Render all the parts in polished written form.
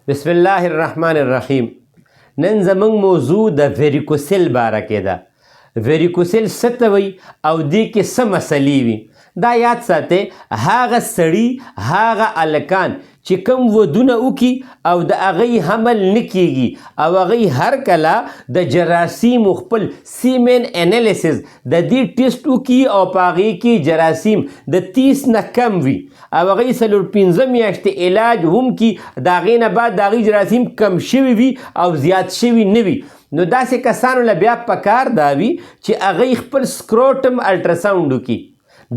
بسم الله الرحمن الرحیم. نن زموږ موضوع د ویریکوسیل باره کې ده. ویریکوسیل څه ته وایي او دې کې څه مسلې وي؟ دا یاد ساتئ، هغه سړي هغه هلکان چې کوم ودونه وکړي او د هغوی حمل نه کیږي او هغوی هر کله د جراثیمو خپل سیمن انالیسز د دې ټیسټ وکړي او په هغې کې جراثیم د 30 نه کم وي او هغوی 4-5 میاشتې علاج هم کړي، د هغې نه بعد د هغوی جراثیم کم شوي وي او زیات شوي نه وي، نو داسې کسانو له بیا پکار دا وي چې هغوی خپل سکروټم الټراساونډ وکړي،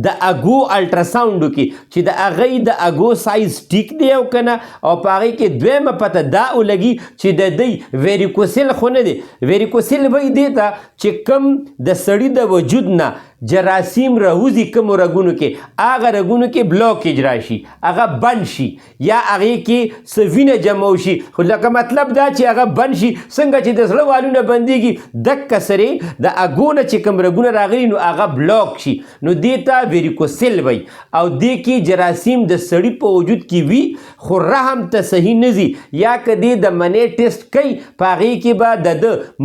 د اګو الټراساونډ وکړي چې د هغوی د اګو سایز ټیک دی او که نه، او په هغې کې دویمه پته دا ولګي چې د دوی ویریکوسیل خو نه دی. ویریکوسیل وایي دې ته چې کوم د سړي د وجود نه جراثیم راوځي کومو رګونو کې، هغه رګونو کې بلاکیج راشي، هغه بند شي یا هغې کې څه وینه جمع وشي، خو لکه مطلب دا چې هغه بند شي څنګه چې د زړه والونه بندېږي دقه سرې د اګو نه چې کوم رګونه راغلي نو هغه بلاک شي، نو دې ته ویریکوسیل وایي. او دې کې جراثیم د سړي په وجود کې وي خو رحم ته صحیح نه ځي، یا که دې د منې ټیسټ کوي په هغې کې به د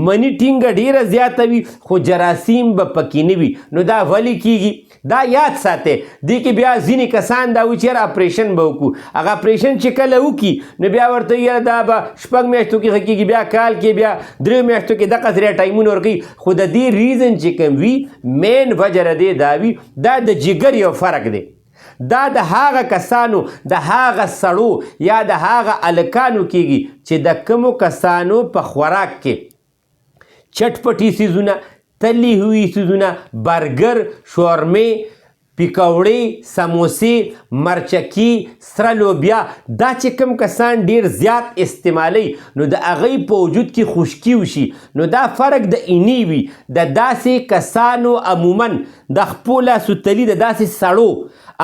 مني ټینګه ډېره زیاته وي خو جراثیم به پکې نه وي، نو دا ولی کیږي؟ دا یاد ساتئ. دې کې بیا ځینې کسان دا وایي چې یاره اپریشن به وکړو، هغه اپریشن چې کله وکړي نو بیا ورته یاره دا به 6 میاشتو کې ښه کېږي، بیا کال کې بیا 3 میاشتو کې دقسې ټایمونه ورکوي، خو د دې ریزن چې کوم وي مین وجه د دې دا وي دا د جګر یو فرق دی. دا د هغه کسانو د هغه سړو یا د هغه هلکانو کېږي چې د کومو کسانو په خوراک کې چټپټي څیزونه، تلی ہوئی چیزونه، برګر، شورمې، پکوړې، سموسې، مرچکي، سره لوبیا، دا چې کوم کسان ډیر زیات استعمالوي نو د هغوی په وجود کې خشکي وشي، نو دا فرق د اینی وي. د داسې کسانو عموما د خپلو لاسو تلي د داسې سړو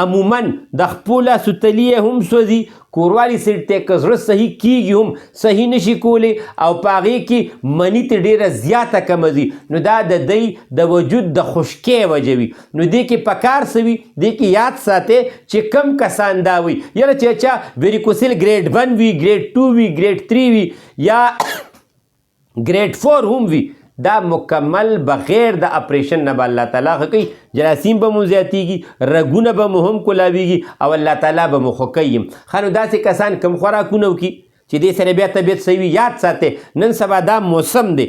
عموما د خپلو لاسو تلي یې هم سوځي، کوروالي سړي ته که زړه صحیح کیږي هم صحیح نشي کولی او په هغې کې مني ته ډېره زیاته کمه ځي، نو دا د دی د وجود د خشکۍ وجه وي. نو دې کې پکار څه وي؟ دې کې یاد ساتئ چې کم کسان دا وي یاره چې چا ویریکوسیل ګریډ 1 وي، ګریډ 2 وي، ګریډ 3 وي یا ګریډ 4 هم وي، دا مکمل بغیر د اپریشن نه به الله تعالی ښه کوي، جراثیم به مو زیاتیږي، رګونه به مو هم کولاویږي او الله تعالی به مو ښه کوي. ښه نو داسې کسان کم خوراکونه وکړي چې دې سره بیا طبیعت صحیح وي. یاد ساتئ نن سبا دا موسم دی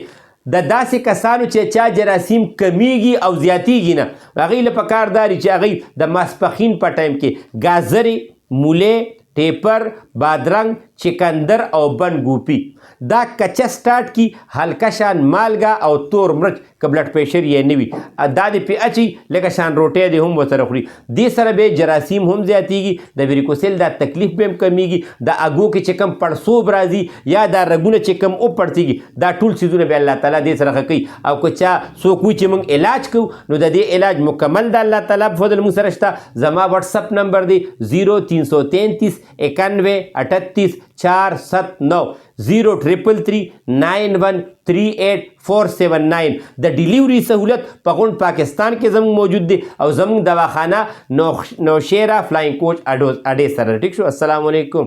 د داسې کسانو چې چا جراثیم کمیږي او زیاتیږي نه، هغوی له پکار دا چې هغوی د ماسپښین په ټایم کې ګازرې، مولې، ټیپر، بادرنګ، چکندر او بند ګوپي دا کچه سټارټ کی، هلکه شان مالګه او تور مرچ که بلډ پریشر یې نه وي دا دې پې اچي لکه شان روټۍ دې هم ورسره خوري، دې سره به جراثیم هم زیاتیږي، د ویریکوسیل دا تکلیف به هم کمیږي، د اګو کې چې کوم پړسوب راځي یا دا رګونه چې کوم وپړسېږي دا ټول څیزونه به الله تعالی دې سره ښه کوي. او که چا څوک وایي چې موږ علاج کوو نو د دې علاج مکمل د الله تعالی په فضل موږ سره شته. زما واټساپ نمبر دی 0333 91 38 479 033 91 38 479. د ډیلیوري سهولت په غونډ پاکستان کې زموږ موجود دی او زموږ دواخانه نوشیره فلاینګ کوچ اډې سره. ټیک شو، السلام علیکم.